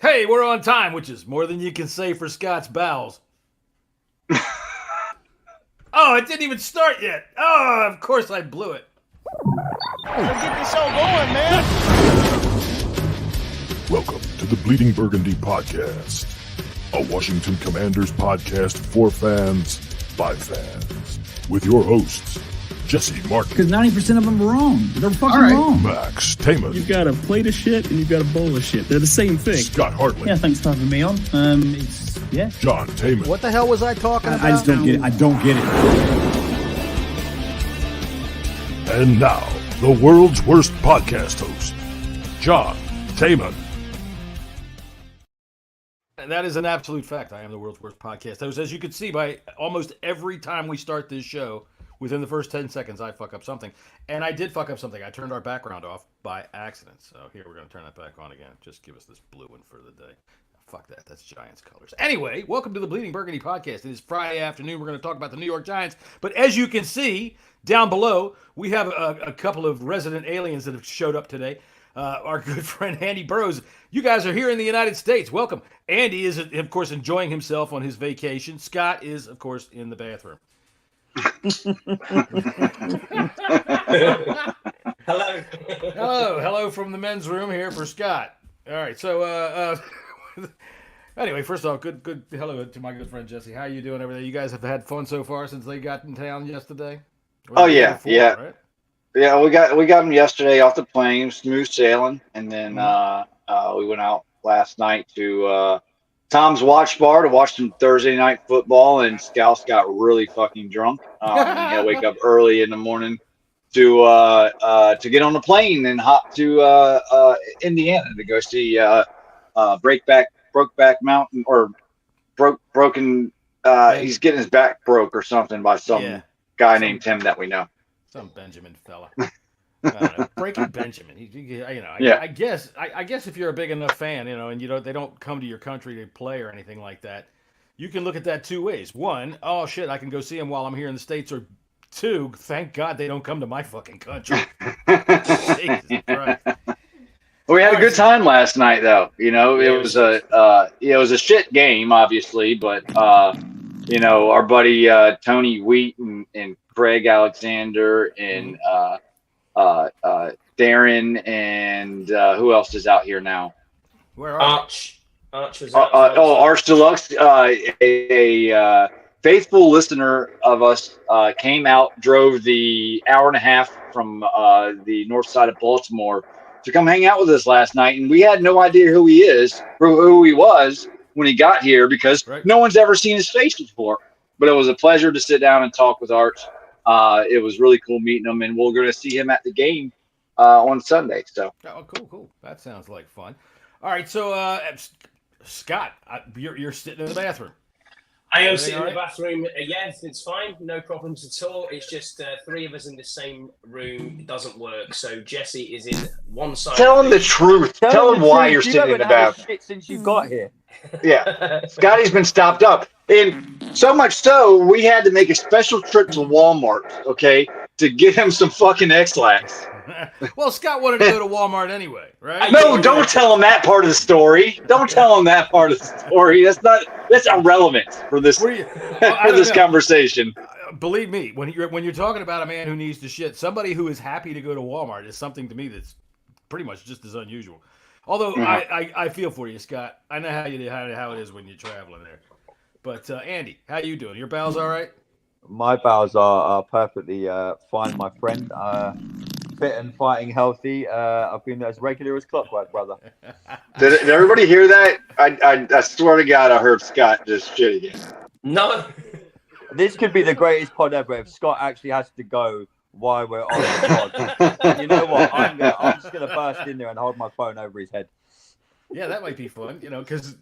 Hey, we're on time, which is more than you can say for Scott's bowels. Oh, it didn't even start yet. Oh, of course I blew it. Let's get this show going, man. Welcome to the Bleeding Burgundy Podcast, a Washington Commanders podcast for fans, by fans, with your hosts, Jesse Martin. Because 90% of them are wrong. They're fucking wrong. Max Taman. You've got a plate of shit and you've got a bowl of shit. They're the same thing. Scott Hartley. Yeah, thanks for having me on. John Taman. What the hell was I talking about? I just don't get it. I don't get it. And now, the world's worst podcast host, John Taman. And that is an absolute fact. I am the world's worst podcast host. As you can see by almost every time we start this show, within the first 10 seconds, I fuck up something. And I did fuck up something. I turned our background off by accident. So here, we're going to turn that back on again. Just give us this blue one for the day. Fuck that. That's Giants colors. Anyway, welcome to the Bleeding Burgundy Podcast. It is Friday afternoon. We're going to talk about the New York Giants. But as you can see down below, we have a couple of resident aliens that have showed up today. Our good friend Andy Burroughs. You guys are here in the United States. Welcome. Andy is, of course, enjoying himself on his vacation. Scott is, of course, in the bathroom. Hello from the men's room here for Scott. All right, so anyway, first off, good hello to my good friend Jesse. How you doing over there? You guys have had fun so far since they got in town yesterday? Oh yeah, before, yeah, right? Yeah. We got them yesterday off the plane, smooth sailing, and then we went out last night to Tom's Watch Bar to watch some Thursday night football, and Scouts got really fucking drunk. He had to wake up early in the morning to get on the plane and hop to Indiana to go see Brokeback Mountain or broken. He's getting his back broke or something by some guy named Tim that we know. Some Benjamin fella. I don't know. Breaking Benjamin. I guess if you're a big enough fan, and they don't come to your country to play or anything like that, you can look at that two ways. One, oh shit, I can go see him while I'm here in the States. Or two, thank God they don't come to my fucking country. Jesus Christ. We had a good time last night, though. It was a shit game, obviously, but our buddy Tony Wheat and Craig Alexander and Darren and who else is out here now? Where are Arch was out. Arch Deluxe, a faithful listener of us, came out, drove the hour and a half from the north side of Baltimore to come hang out with us last night, and we had no idea who he was when he got here because no one's ever seen his face before. But it was a pleasure to sit down and talk with Arch. It was really cool meeting him, and we're going to see him at the game on Sunday. So, cool. That sounds like fun. All right, so Scott, you're sitting in the bathroom. I am sitting in the bathroom. Yes, it's fine. No problems at all. It's just three of us in the same room. It doesn't work. So Jesse is in one side. Tell him the truth. Tell him why you're sitting in the bathroom. Shit since you got here. Yeah, Scotty's been stopped up, and so much so we had to make a special trip to Walmart, okay, to get him some fucking X-Lax. Well, Scott wanted to go to Walmart anyway, right? No, don't tell him that part of the story. Don't tell him that part of the story. That's irrelevant for this conversation. Believe me, when you're talking about a man who needs to shit, somebody who is happy to go to Walmart is something to me that's pretty much just as unusual. Although I feel for you, Scott. I know how it is when you're traveling there. But Andy, how you doing? Your bowels all right? My bowels are perfectly fine, my friend. Fit and fighting healthy. I've been as regular as clockwork, brother. Did everybody hear that? I swear to God, I heard Scott just shit again. No. This could be the greatest pod ever if Scott actually has to go while we're on the pod. You know what? I'm just gonna burst in there and hold my phone over his head. Yeah, that might be fun. Because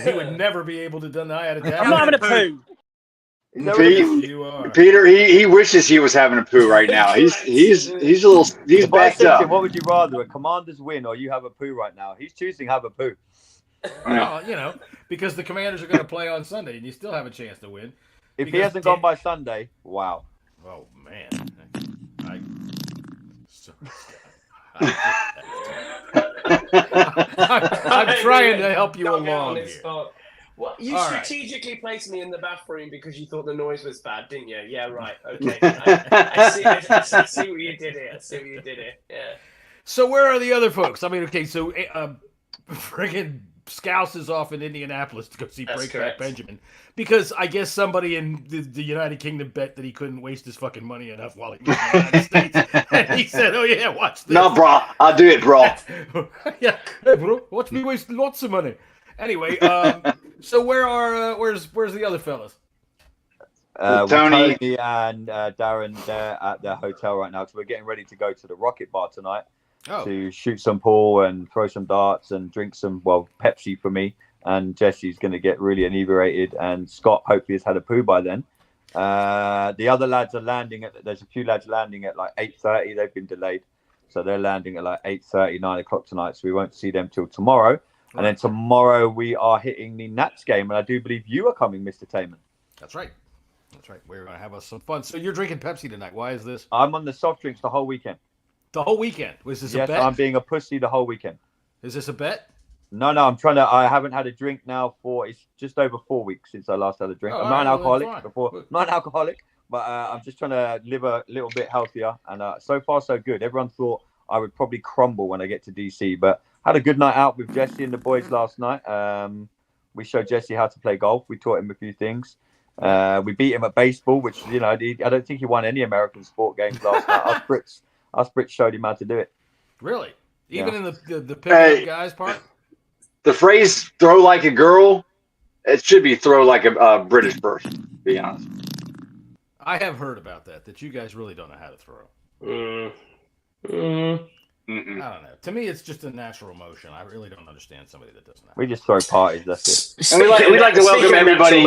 he would never be able to deny it. I'm not having a poo. Peter, he wishes he was having a poo right now. He's backed up. What would you rather, a Commanders win or you have a poo right now? He's choosing have a poo. Well, because the Commanders are going to play on Sunday, and you still have a chance to win. If he hasn't gone by Sunday, wow. Oh man, I'm trying to help you along here. Well, you All right. strategically placed me in the bathroom because you thought the noise was bad, didn't you? Yeah, right. Okay. I see what you did here. Yeah. So where are the other folks? I mean, okay, so friggin' Scouse is off in Indianapolis to go see That's Breakback correct. Benjamin because I guess somebody in the United Kingdom bet that he couldn't waste his fucking money enough while he was in the United States. And he said, "Oh yeah, watch this." No, bro, I'll do it, bro. Yeah, hey, bro, watch me waste lots of money. Anyway, so where's the other fellas? Tony. Tony and Darren, they're at their hotel right now because we're getting ready to go to the Rocket Bar tonight to shoot some pool and throw some darts and drink some, Pepsi for me. And Jesse's going to get really inebriated. And Scott hopefully has had a poo by then. The other lads are landing there's a few lads landing at like 8:30. They've been delayed. So they're landing at like 8:30, 9 o'clock tonight. So we won't see them till tomorrow. And then tomorrow we are hitting the Nats game. And I do believe you are coming, Mr. Taman. That's right. We're going to have us some fun. So you're drinking Pepsi tonight. Why is this? I'm on the soft drinks the whole weekend. The whole weekend? Was this a bet? Yes, I'm being a pussy the whole weekend. Is this a bet? No, I haven't had a drink now it's just over 4 weeks since I last had a drink. I'm not an alcoholic, but I'm just trying to live a little bit healthier. And so far, so good. Everyone thought I would probably crumble when I get to DC, but had a good night out with Jesse and the boys last night. We showed Jesse how to play golf. We taught him a few things. We beat him at baseball, which, I don't think he won any American sport games last night. Us Brits showed him how to do it. Really? Even in the pickup guys part? The phrase "throw like a girl," it should be "throw like a British person." To be honest, I have heard about that you guys really don't know how to throw. I don't know. To me, it's just a natural motion. I really don't understand somebody that doesn't know. We just throw parties. That's it. And we'd like to welcome everybody.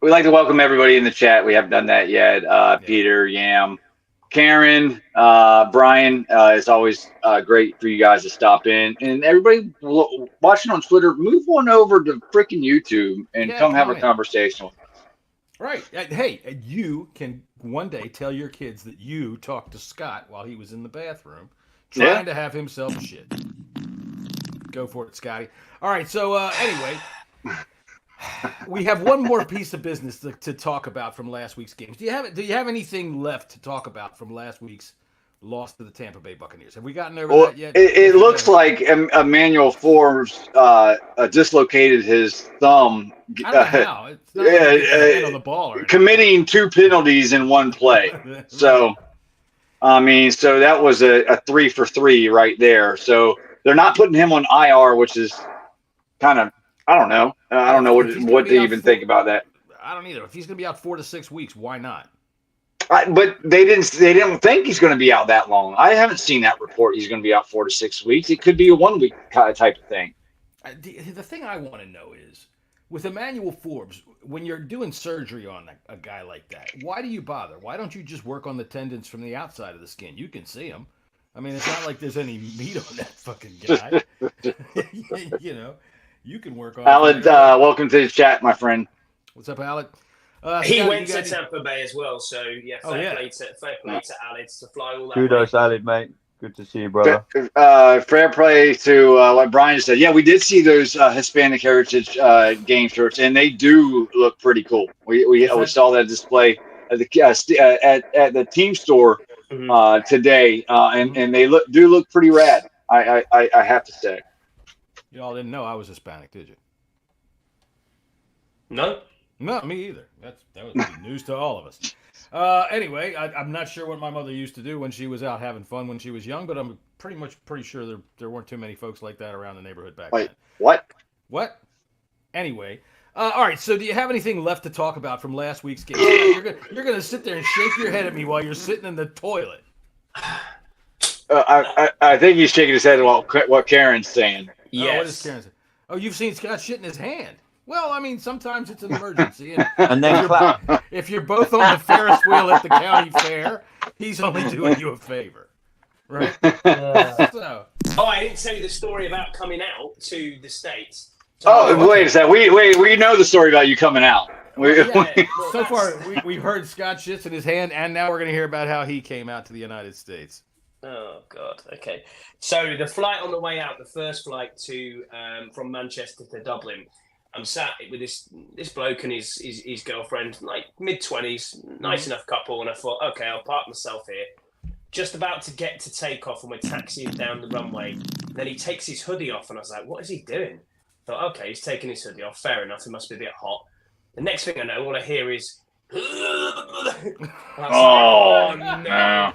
We'd like to welcome everybody in the chat. We haven't done that yet. Peter, Yam, Karen, Brian. It's always great for you guys to stop in. And everybody watching on Twitter, move on over to freaking YouTube and come have a conversation with us. Right. Hey, you can one day tell your kids that you talked to Scott while he was in the bathroom trying to have himself a shit. Go for it, Scotty. All right. So anyway, we have one more piece of business to talk about from last week's games. Do you have anything left to talk about from last week's loss to the Tampa Bay Buccaneers? Have we gotten over that yet? It looks like Emmanuel Forbes dislocated his thumb. I don't know how. It's not like on the ball or committing 2 penalties in one play. So, so that was a 3 for 3 right there. So they're not putting him on IR, which is kind of, I don't know. I don't know what to even think about that. I don't either. If he's going to be out 4 to 6 weeks, why not? But they didn't think he's going to be out that long. I haven't seen that report. He's going to be out 4 to 6 weeks. It could be a 1 week type of thing. The thing I want to know is, with Emmanuel Forbes, when you're doing surgery on a guy like that, why do you bother? Why don't you just work on the tendons from the outside of the skin? You can see them. I mean, it's not like there's any meat on that fucking guy. You can work on. Alec, welcome to the chat, my friend. What's up, Alec? He went to Tampa Bay as well, so fair play to Alex to fly all that. Kudos, Alec, mate. Good to see you, brother. Fair play to what Brian said. Yeah, we did see those Hispanic Heritage game shirts, and they do look pretty cool. We saw that display at the team store today, and they do look pretty rad. I have to say. Y'all didn't know I was Hispanic, did you? No. No, me either. That was news to all of us. Anyway, I'm not sure what my mother used to do when she was out having fun when she was young, but I'm pretty sure there weren't too many folks like that around the neighborhood back then. What? Anyway, all right. So, do you have anything left to talk about from last week's game? You're gonna sit there and shake your head at me while you're sitting in the toilet. I think he's shaking his head at what Karen's saying. Yes. Oh, what is Karen saying? Oh, you've seen Scott shit in his hand. Well, I mean, sometimes it's an emergency. And then clap. If you're both on the Ferris wheel at the county fair, he's only doing you a favor. Right? Oh, I didn't tell you the story about coming out to the States. Wait a second. We know the story about you coming out. So far, we've heard Scott shits in his hand, and now we're going to hear about how he came out to the United States. Oh God. Okay. So the flight on the way out, the first flight to from Manchester to Dublin, I'm sat with this bloke and his girlfriend, like mid-20s, nice enough couple, and I thought, okay, I'll park myself here. Just about to get to take off, and we're taxiing down the runway. And then he takes his hoodie off, and I was like, what is he doing? I thought, okay, he's taking his hoodie off. Fair enough. It must be a bit hot. The next thing I know, all I hear is, oh no.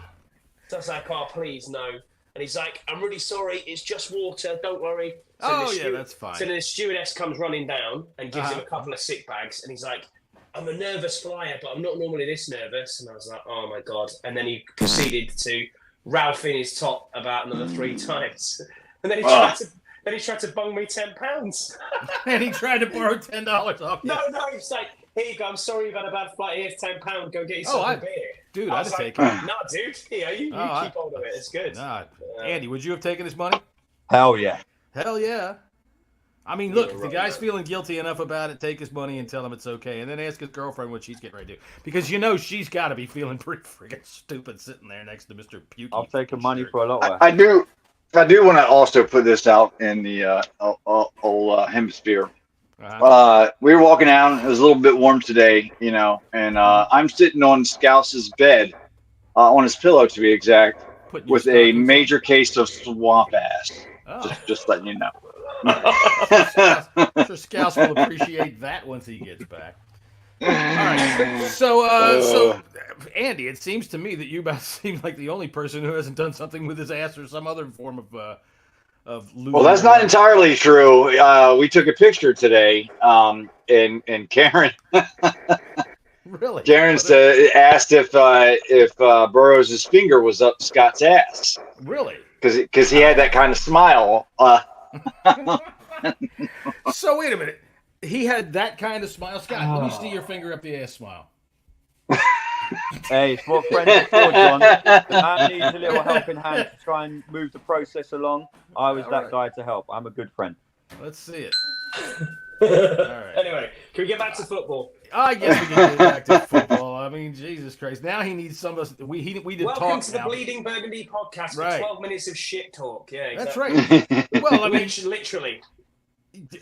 So I was like, oh, please, no. And he's like, I'm really sorry. It's just water. Don't worry. So that's fine. So then the stewardess comes running down and gives him a couple of sick bags. And he's like, I'm a nervous flyer, but I'm not normally this nervous. And I was like, oh, my God. And then he proceeded to Ralph in his top about another 3 times. And then he tried to bung me £10. And he tried to borrow $10 off you. No, he's like, here you go. I'm sorry you've had a bad flight. Here's £10. Go get yourself a beer. Dude, I'd have taken it. Nah, dude. Yeah, you keep hold of it. It's good. Nah. Andy, would you have taken his money? Hell yeah. Hell yeah. I mean, look, if the guy's feeling guilty enough about it, take his money and tell him it's okay. And then ask his girlfriend what she's getting ready to do. Because she's got to be feeling pretty freaking stupid sitting there next to Mr. Pukey. I'll take her money for a lot. I do want to also put this out in the hemisphere. We were walking down. It was a little bit warm today, and I'm sitting on Scouse's bed, on his pillow to be exact, with a major case of swamp ass. Oh. Just letting you know. I'm sure Scouse will appreciate that once he gets back. All right. So Andy, it seems to me that you seem like the only person who hasn't done something with his ass or some other form of losing. Well, that's not entirely true. We took a picture today, and Karen. Really? Karen asked if Burroughs' finger was up Scott's ass. Really? Because he had that kind of smile. So wait a minute. He had that kind of smile. Scott, let me see your finger up the ass smile. Hey, it's what friends are for, John. The man needs a little helping hand to try and move the process along. I was that guy to help. I'm a good friend. Let's see it. All right. Anyway, can we get back to football? I guess we can get back to football. I mean, Jesus Christ. Now he needs some of us. We did Welcome talk to the now. Bleeding Burgundy podcast for 12 minutes of shit talk. Yeah, exactly. That's right. Well, I mean, literally.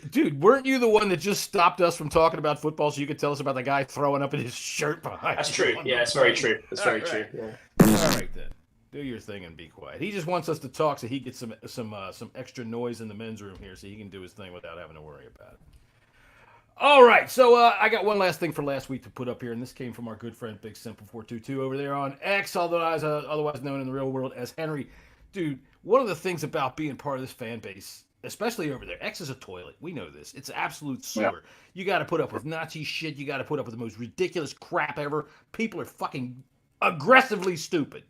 Dude, weren't you the one that just stopped us from talking about football so you could tell us about the guy throwing up in his shirt behind? That's true. Yeah, it's very true. That's very true. Yeah. All right then. Do your thing and be quiet. He just wants us to talk so he gets some extra noise in the men's room here so he can do his thing without having to worry about it. All right, so I got one last thing for last week to put up here, and this came from our good friend Big Simple 422 over there on X, otherwise known in the real world as Henry. Dude, one of the things about being part of this fan base, especially over there, X is a toilet. We know this. It's an absolute sewer. Yep. You got to put up with Nazi shit. You got to put up with the most ridiculous crap ever. People are fucking aggressively stupid.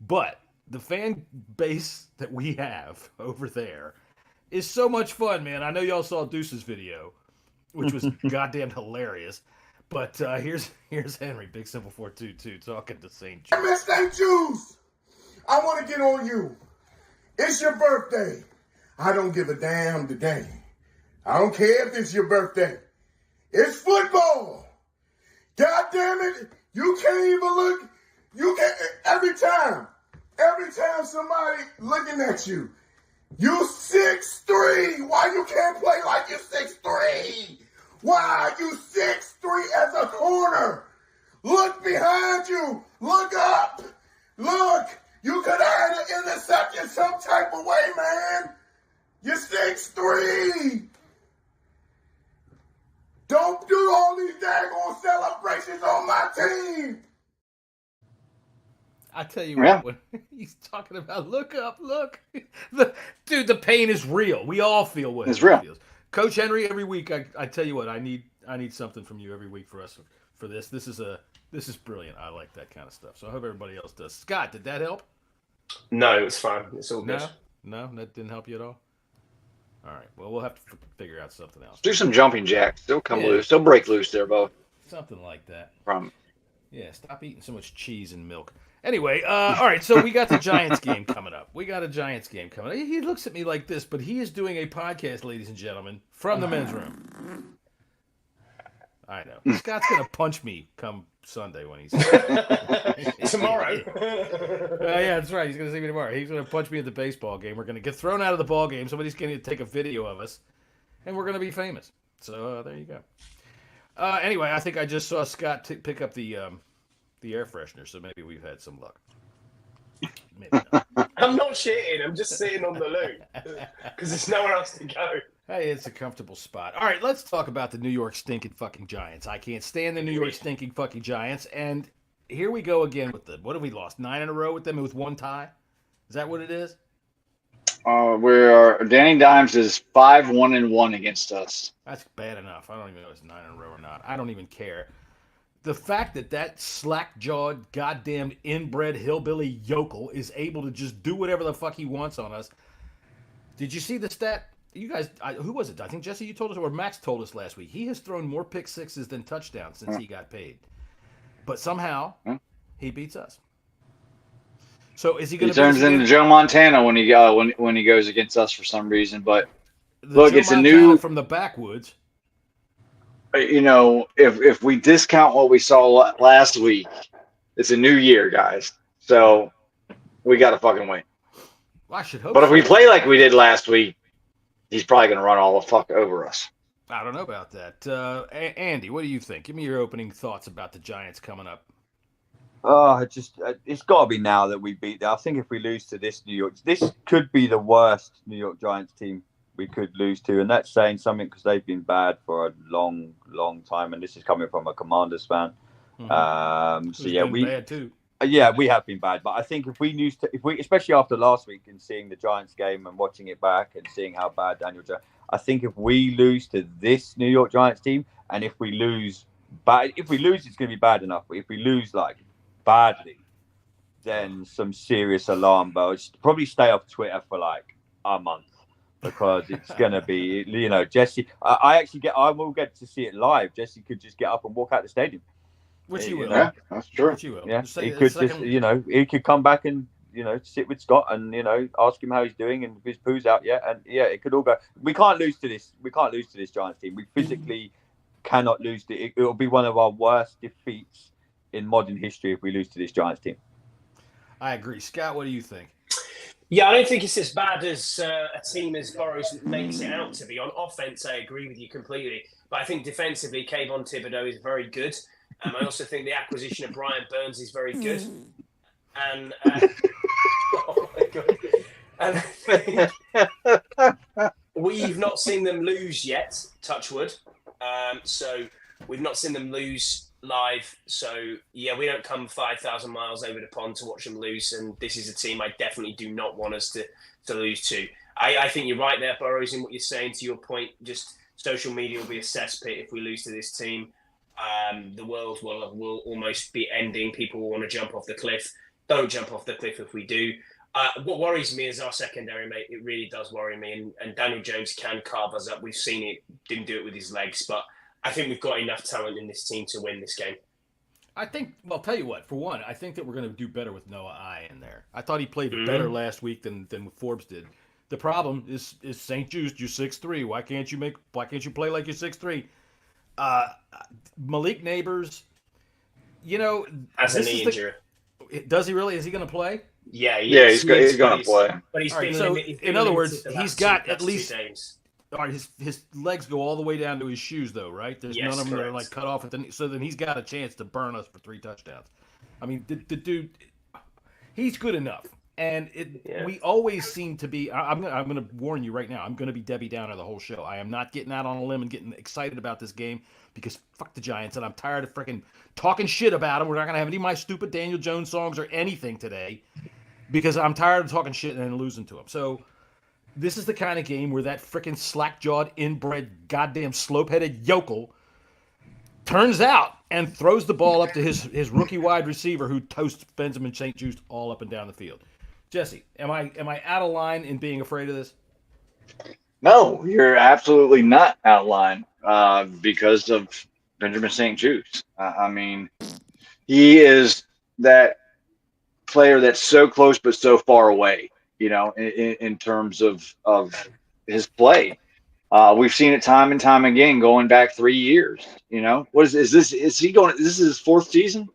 But the fan base that we have over there is so much fun, man. I know y'all saw Deuce's video, which was goddamn hilarious. But here's Henry, Big Simple 422, talking to St. Jude. Miss St. Jude's, I want to get on you. It's your birthday. I don't give a damn today. I don't care if it's your birthday. It's football. God damn it. You can't even look. You can't. Every time somebody looking at you, you 6'3". Why you can't play like you 6'3"? Why you 6'3" as a corner? Look behind you. Look up. Look. You could have had an interception some type of way, man. You're 6'3". Don't do all these daggone celebrations on my team. I tell you what, when he's talking about look up, look. Dude, the pain is real. We all feel what it's real. Feels. Coach Henry, every week I tell you what, I need something from you every week for us for this. This is brilliant. I like that kind of stuff. So I hope everybody else does. Scott, did that help? No, it's fine. It's all good. No, that didn't help you at all. All right. Well, we'll have to figure out something else. Do some jumping jacks. They'll come loose. They'll break loose there, Bo. Something like that. Yeah. Stop eating so much cheese and milk. Anyway, all right. So we got the Giants game coming up. He looks at me like this, but he is doing a podcast, ladies and gentlemen, from the men's room. I know. Scott's gonna punch me come Sunday when he's tomorrow. Yeah, that's right. He's gonna see me tomorrow. He's gonna punch me at the baseball game. We're gonna get thrown out of the ball game. Somebody's gonna take a video of us, and we're gonna be famous. So there you go. Anyway, I think I just saw Scott pick up the air freshener, so maybe we've had some luck. Maybe not. I'm not shitting. I'm just sitting on the loo because there's nowhere else to go. Hey, it's a comfortable spot. All right, let's talk about the New York stinking fucking Giants. I can't stand the New York stinking fucking Giants. And here we go again with what have we lost? 9 in a row with them with one tie? Is that what it is? Danny Dimes is 5-1-1 against us. That's bad enough. I don't even know if it's 9 in a row or not. I don't even care. The fact that slack-jawed, goddamn inbred hillbilly yokel is able to just do whatever the fuck he wants on us. Did you see the stat? You guys, who was it? I think, Jesse, you told us, or Max told us last week. He has thrown more pick sixes than touchdowns since he got paid. But somehow, he beats us. So is he going to? He turns into Joe Montana when he goes against us for some reason. But look, it's Montana a new from the backwoods. You know, if we discount what we saw last week, it's a new year, guys. So we got to fucking win. Well, I should hope. But if we play like we did last week, he's probably going to run all the fuck over us. I don't know about that. Andy, what do you think? Give me your opening thoughts about the Giants coming up. It's got to be now that we beat them. I think if we lose to this this could be the worst New York Giants team we could lose to, and that's saying something because they've been bad for a long, long time, and this is coming from a Commanders fan. So yeah, bad too. Yeah, we have been bad, but I think if we especially after last week and seeing the Giants game and watching it back and seeing how bad Daniel Jones, I think if we lose to this New York Giants team, and if we lose, it's going to be bad enough. But if we lose like badly, then some serious alarm bells. Probably stay off Twitter for like a month because it's going to be, Jesse. I will get to see it live. Jesse could just get up and walk out the stadium. Which he will. Yeah, that's true. Which he will. Yeah, he could he could come back and sit with Scott and ask him how he's doing and if his poo's out yet. And yeah, it could all go. We can't lose to this. We can't lose to this Giants team. We physically cannot lose to it. It'll be one of our worst defeats in modern history if we lose to this Giants team. I agree. Scott, what do you think? Yeah, I don't think it's as bad as a team as Burrows makes it out to be. On offense, I agree with you completely. But I think defensively, Kayvon Thibodeau is very good. I also think the acquisition of Brian Burns is very good. And oh my God. And I think we've not seen them lose yet, touch wood. So we've not seen them lose live. So yeah, we don't come 5,000 miles over the pond to watch them lose. And this is a team I definitely do not want us to lose to. I think you're right there, Burrows, in what you're saying. To your point, just social media will be a cesspit if we lose to this team. The world will almost be ending. People will want to jump off the cliff. Don't jump off the cliff if we do. What worries me is our secondary, mate. It really does worry me. And Daniel Jones can carve us up. We've seen it. Didn't do it with his legs. But I think we've got enough talent in this team to win this game. I think, well, I'll tell you what. For one, I think that we're going to do better with Noah I in there. I thought he played better last week than Forbes did. The problem is St. Jude. You're 6'3". Why can't you play like you're 6'3"? Malik Neighbors, That's a knee injury. Does he really? Is he going to play? Yeah, he's going to play. But he's been so limited. In other words, he's got at 2 least. games. All right, his legs go all the way down to his shoes, though, right? There's none of them that are like cut off at the knee. So then he's got a chance to burn us for 3 touchdowns. I mean, the dude, he's good enough. And we always seem to be. I'm going to warn you right now. I'm going to be Debbie Downer the whole show. I am not getting out on a limb and getting excited about this game because fuck the Giants, and I'm tired of freaking talking shit about them. We're not going to have any of my stupid Daniel Jones songs or anything today because I'm tired of talking shit and then losing to them. So this is the kind of game where that freaking slack-jawed, inbred, goddamn slope-headed yokel turns out and throws the ball up to his rookie wide receiver who toasts Benjamin St. Jude all up and down the field. Jesse, am I out of line in being afraid of this? No, you're absolutely not out of line because of Benjamin St. Jude. I mean, he is that player that's so close but so far away, in terms of his play. We've seen it time and time again, going back 3 years. What is this? Is he going? This is his 4th season,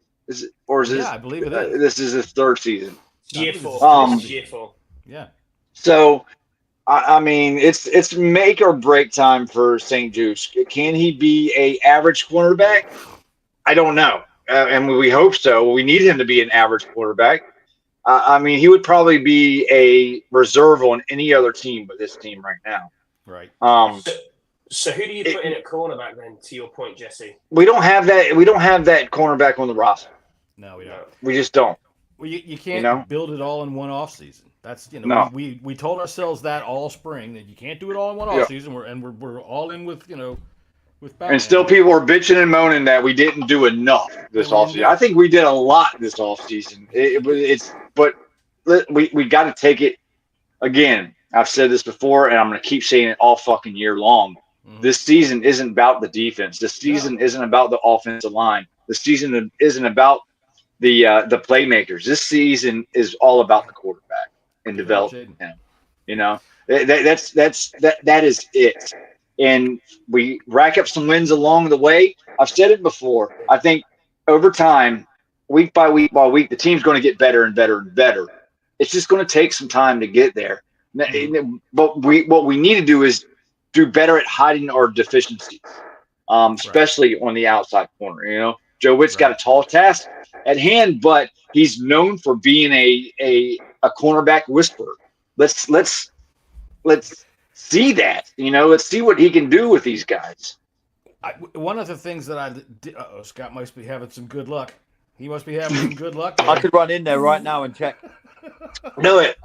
I believe it is. This is his 3rd season. Year 4. This is year 4. Yeah. So, I mean, it's make or break time for St. Juice. Can he be a average quarterback? I don't know, and we hope so. We need him to be an average quarterback. I mean, he would probably be a reserve on any other team but this team right now. Right. So who do you put in at cornerback then? To your point, Jesse, we don't have that. We don't have that cornerback on the roster. No, we don't. We just don't. Well, you can't build it all in one off season. That's we told ourselves that all spring that you can't do it all in one off season. We're all in with with Batman. And still people are bitching and moaning that we didn't do enough this offseason. I think we did a lot this offseason. But we got to take it again. I've said this before, and I'm going to keep saying it all fucking year long. Mm-hmm. This season isn't about the defense. This season isn't about the offensive line. This season isn't about the playmakers. This season is all about the quarterback and developing him. That is it. And we rack up some wins along the way. I've said it before. I think over time, week by week by week, the team's going to get better and better and better. It's just going to take some time to get there. But what we need to do is do better at hiding our deficiencies, especially on the outside corner. Joe Witt's got a tall task at hand, but he's known for being a cornerback whisperer. Let's see that. Let's see what he can do with these guys. One of the things that I did, Scott must be having some good luck. He must be having some good luck. I could run in there right now and check. Do it.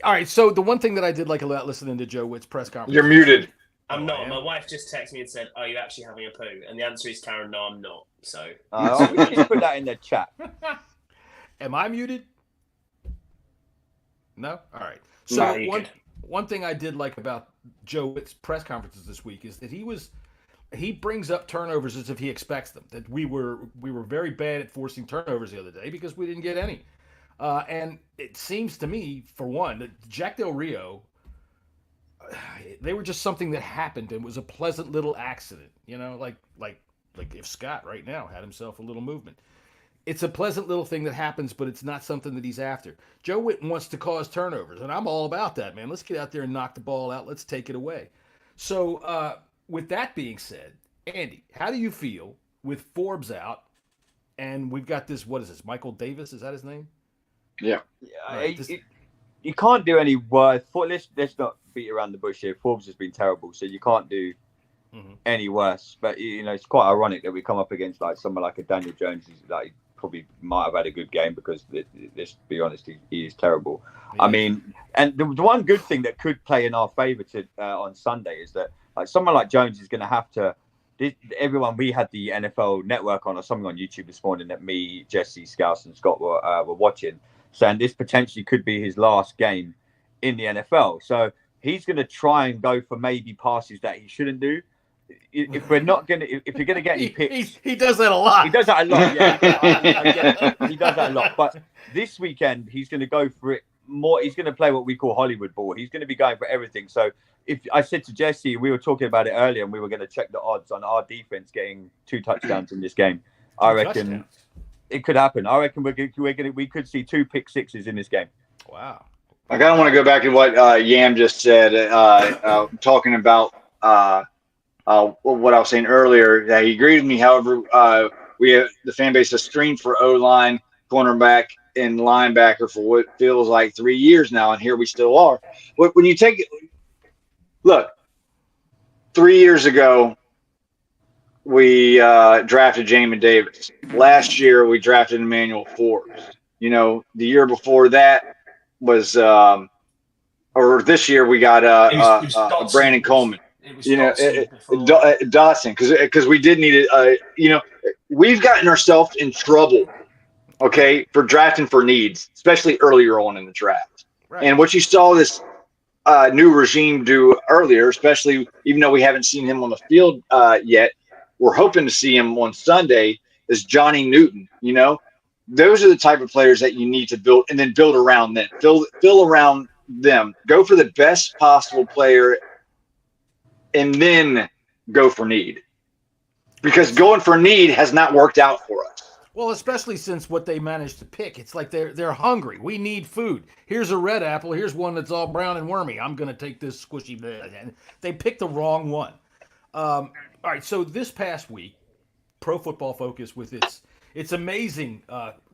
All right, so the one thing that I did like about listening to Joe Witt's press conference. You're muted. I'm not. My wife just texted me and said, "Are you actually having a poo?" And the answer is, Karen, no, I'm not. So just put that in the chat. Am I muted? No? All right. So one thing I did like about Joe Witt's press conferences this week is that he brings up turnovers as if he expects them. That we were very bad at forcing turnovers the other day because we didn't get any. And it seems to me, for one, that Jack Del Rio, they were just something that happened and was a pleasant little accident. Like if Scott right now had himself a little movement. It's a pleasant little thing that happens, but it's not something that he's after. Joe Witt wants to cause turnovers, and I'm all about that, man. Let's get out there and knock the ball out. Let's take it away. So with that being said, Andy, how do you feel with Forbes out, and we've got this, what is this, Michael Davis? Is that his name? Yeah. Right, you can't do any worse. Let's not beat around the bush here. Forbes has been terrible, so you can't do any worse. But, it's quite ironic that we come up against someone like a Daniel Jones who's probably might have had a good game because, let's be honest, he is terrible. Yeah. I mean, and the one good thing that could play in our favour on Sunday is that someone like Jones is going to have to. Everyone, we had the NFL Network on or something on YouTube this morning that me, Jesse, Scouse, and Scott were watching, saying this potentially could be his last game in the NFL. So he's going to try and go for maybe passes that he shouldn't do. If you're going to get any picks, he does that a lot. He does that a lot. Yeah, he does that a lot. But this weekend, he's going to go for it more. He's going to play what we call Hollywood ball. He's going to be going for everything. So if I said to Jesse, we were talking about it earlier, and we were going to check the odds on our defense getting 2 touchdowns in this game. I reckon it could happen. I reckon we could see 2 pick sixes in this game. Wow. I kind of want to go back to what Yam just said, talking about what I was saying earlier. That he agreed with me. However, we have the fan base has screened for O-line, cornerback, and linebacker for what feels like 3 years now, and here we still are. When you take it, look, 3 years ago, we drafted Jamin Davis. Last year, we drafted Emmanuel Forbes. The year before that was, or this year, we got Brandon Coleman. Dotson, because we did need it. We've gotten ourselves in trouble, for drafting for needs, especially earlier on in the draft. Right. And what you saw this new regime do earlier, especially even though we haven't seen him on the field yet, we're hoping to see him on Sunday, is Johnny Newton. Those are the type of players that you need to build and then build around them. Fill around them. Go for the best possible player and then go for need. Because going for need has not worked out for us. Well, especially since what they managed to pick. It's like they're hungry. We need food. Here's a red apple. Here's one that's all brown and wormy. I'm going to take this squishy. And they picked the wrong one. All right, so this past week, Pro Football Focus with its amazing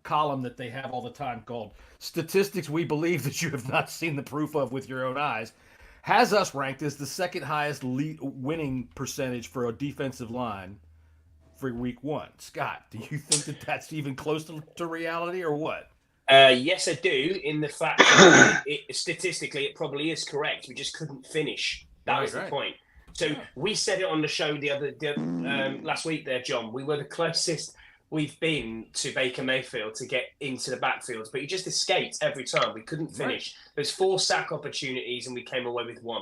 column that they have all the time called Statistics We Believe That You Have Not Seen the Proof Of With Your Own Eyes, has us ranked as the second highest winning percentage for a defensive line for week 1. Scott, do you think that that's even close to reality or what? Yes, I do, in the fact that statistically it probably is correct. We just couldn't finish. That was the point. So we said it on the show last week there, John. We were the closest we've been to Baker Mayfield to get into the backfield, but he just escaped every time. We couldn't finish. There's 4 sack opportunities and we came away with 1.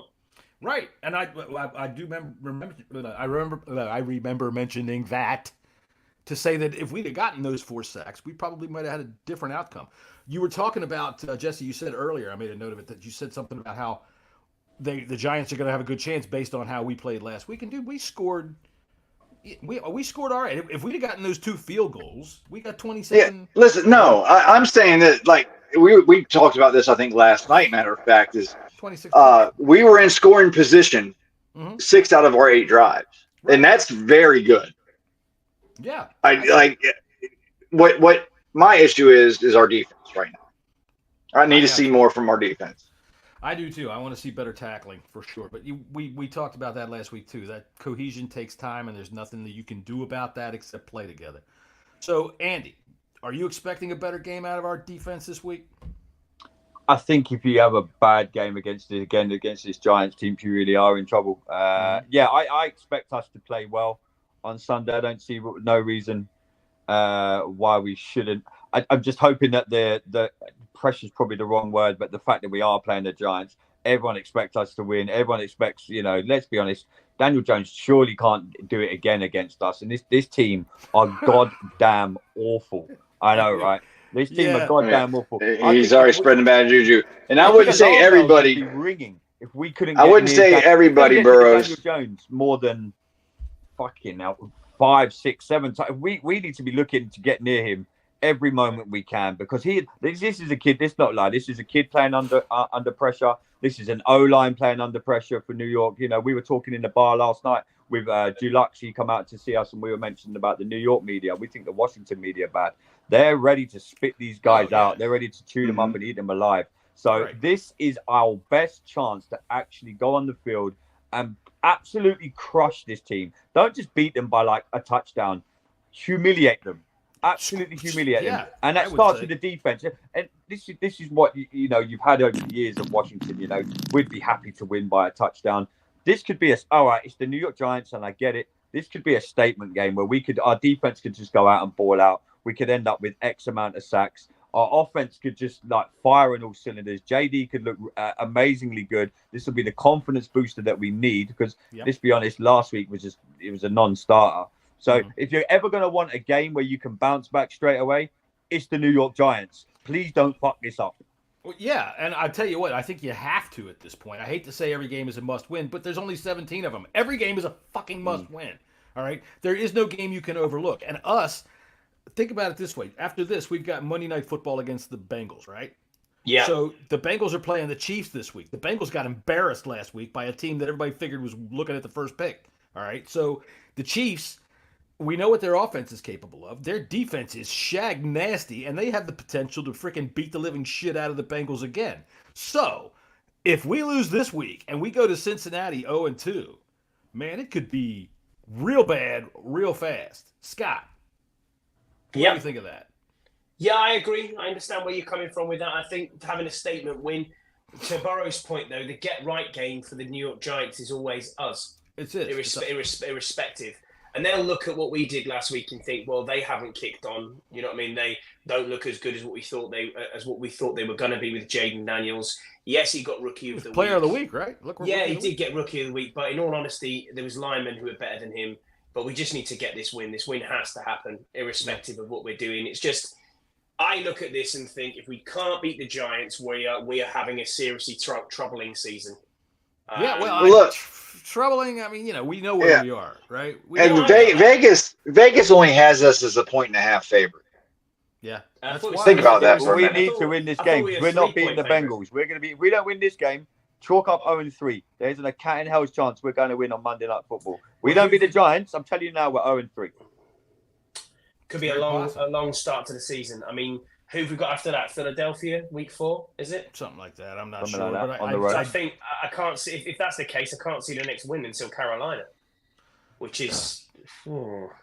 Right, and I do remember mentioning that to say that if we'd have gotten those 4 sacks, we probably might have had a different outcome. You were talking about Jesse. You said earlier, I made a note of it, that you said something about how the Giants are going to have a good chance based on how we played last week. And dude, we scored all right. If we'd have gotten those 2 field goals, we got 27. Yeah, listen, no, I'm saying that, like, we talked about this, I think, last night, matter of fact, is 26. We were in scoring position 6 out of our 8 drives. Right. And that's very good. Yeah. What my issue is our defense right now. I need to see more from our defense. I do too. I want to see better tackling for sure. But we talked about that last week too. That cohesion takes time, and there's nothing that you can do about that except play together. So, Andy, are you expecting a better game out of our defense this week? I think if you have a bad game against this Giants team, you really are in trouble. Yeah, I expect us to play well on Sunday. I don't see no reason why we shouldn't. I'm just hoping that the pressure is probably the wrong word, but the fact that we are playing the Giants, everyone expects us to win. Everyone expects, let's be honest, Daniel Jones surely can't do it again against us. And this team are goddamn awful. I know, right? This team are goddamn awful. He's already spreading bad juju. And I wouldn't say everybody. Ringing if we couldn't. I wouldn't say everybody, Burrows. Daniel Jones more than fucking 5, 6, 7 times. We need to be looking to get near him every moment we can, because this is a kid. This not like this is a kid playing under pressure. This is an O-line playing under pressure for New York. We were talking in the bar last night with Dulux. He come out to see us, and we were mentioning about the New York media. We think the Washington media are bad. They're ready to spit these guys out. They're ready to chew them up and eat them alive. So this is our best chance to actually go on the field and absolutely crush this team. Don't just beat them by like a touchdown. Humiliate them. Absolutely humiliate them. And that starts with the defense. And this is what you've had over the years of Washington. We'd be happy to win by a touchdown. This could be all right, it's the New York Giants, and I get it. This could be a statement game where our defense could just go out and ball out. We could end up with X amount of sacks. Our offense could just fire on all cylinders. JD could look amazingly good. This will be the confidence booster that we need, because let's be honest, last week was a non-starter. So if you're ever going to want a game where you can bounce back straight away, it's the New York Giants. Please don't fuck this up. Well, yeah, and I'll tell you what, I think you have to at this point. I hate to say every game is a must-win, but there's only 17 of them. Every game is a fucking must-win, all right? There is no game you can overlook. And think about it this way. After this, we've got Monday Night Football against the Bengals, right? Yeah. So the Bengals are playing the Chiefs this week. The Bengals got embarrassed last week by a team that everybody figured was looking at the first pick, all right? So the Chiefs, we know what their offense is capable of. Their defense is shag nasty, and they have the potential to freaking beat the living shit out of the Bengals again. So if we lose this week and we go to Cincinnati 0-2, man, it could be real bad real fast. Scott, what do you think of that? Yeah, I agree. I understand where you're coming from with that. I think having a statement win, to Burrow's point, though, the get-right game for the New York Giants is always us. It's irrespective. And they'll look at what we did last week and think, well, they haven't kicked on. You know what I mean? They don't look as good as what we thought they were going to be with Jaden Daniels. Yes, he got Rookie of the Week. Player of the Week, right? He did get Rookie of the Week. But in all honesty, there was linemen who were better than him. But we just need to get this win. This win has to happen, irrespective of what we're doing. It's just, I look at this and think if we can't beat the Giants, we are having a seriously troubling season. Look, troubling. I mean, we know where we are, right? Vegas only has us as a 1.5 favorite. Yeah, think about that for a we minute. need to win this game. We're not beating the Bengals. We're going to be. If we don't win this game, chalk up 0-3. There's a cat in hell's chance we're going to win on Monday Night Football. We don't beat the Giants. I'm telling you now, we're 0-3. Could be a long start to the season. I mean, who have we got after that? Philadelphia, week 4, is it? Something like that. I'm not Something sure. like that, but I think I can't see if that's the case. I can't see the next win until Carolina, which is you're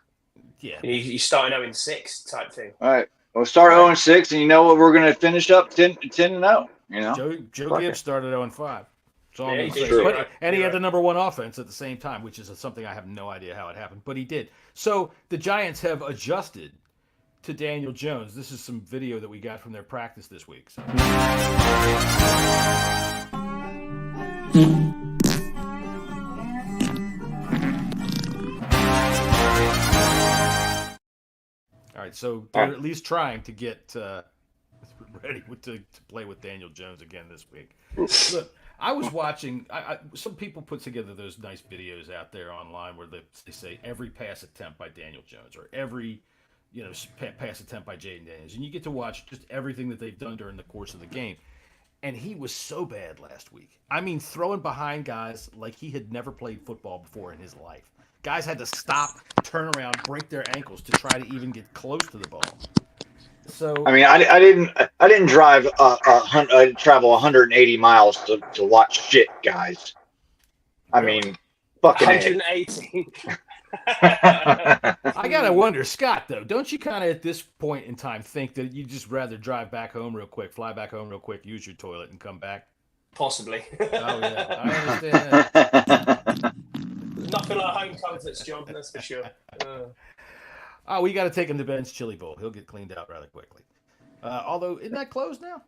starting 0-6 type thing. All right, we'll start 0-6, and you know what? We're going to finish up 10-0. You know, Joe Gibbs started 0-5. Yeah, he had the number 1 offense at the same time, which is something I have no idea how it happened, but he did. So the Giants have adjusted to Daniel Jones. This is some video that we got from their practice this week. So. All right, so they're at least trying to get ready to play with Daniel Jones again this week. Look, I was watching. Some people put together those nice videos out there online where they say every pass attempt by Daniel Jones or every pass attempt by Jaden Daniels, and you get to watch just everything that they've done during the course of the game. And he was so bad last week. I mean, throwing behind guys like he had never played football before in his life. Guys had to stop, turn around, break their ankles to try to even get close to the ball. So I mean, I didn't drive travel 180 miles to watch shit, guys. I mean, fucking 180. I gotta wonder, Scott, though, don't you kind of at this point in time think that you'd just rather drive back home real quick, fly back home real quick, use your toilet, and come back? Possibly. Oh yeah, I understand that. Nothing like home comforts, John. That's for sure. We got to take him to Ben's Chili Bowl. He'll get cleaned out rather quickly. Although, isn't that closed now?